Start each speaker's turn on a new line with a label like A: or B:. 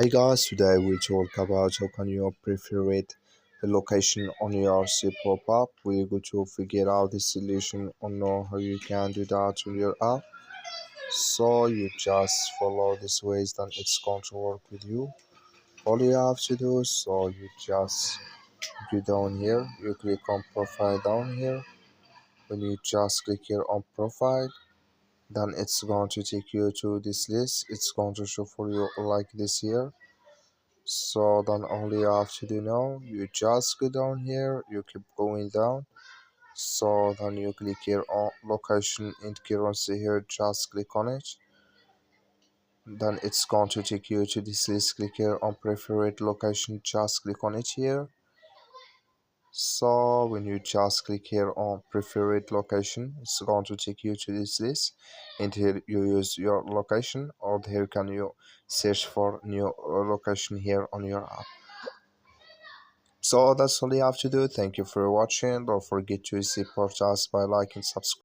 A: Hey guys, today we talk about how can you preferred the location on your C pop-up. We're going to figure out the solution on how you can do that on your app. So you just follow these ways, then it's going to work with you. All you have to do, so you just go down here, you click on profile down here. When you just click here on profile, then it's going to take you to this list. It's going to show for you like this here. So then all you have to do now, you just go down here, you keep going down. So then you click here on location and currency here, just click on it. Then it's going to take you to this list. Click here on preferred location, just click on it here. So when you just click here on preferred location, it's going to take you to this list, and here you use your location, or here can you search for new location here on your app. So that's all you have to do. Thank you for watching. Don't forget to support us by liking, subscribe.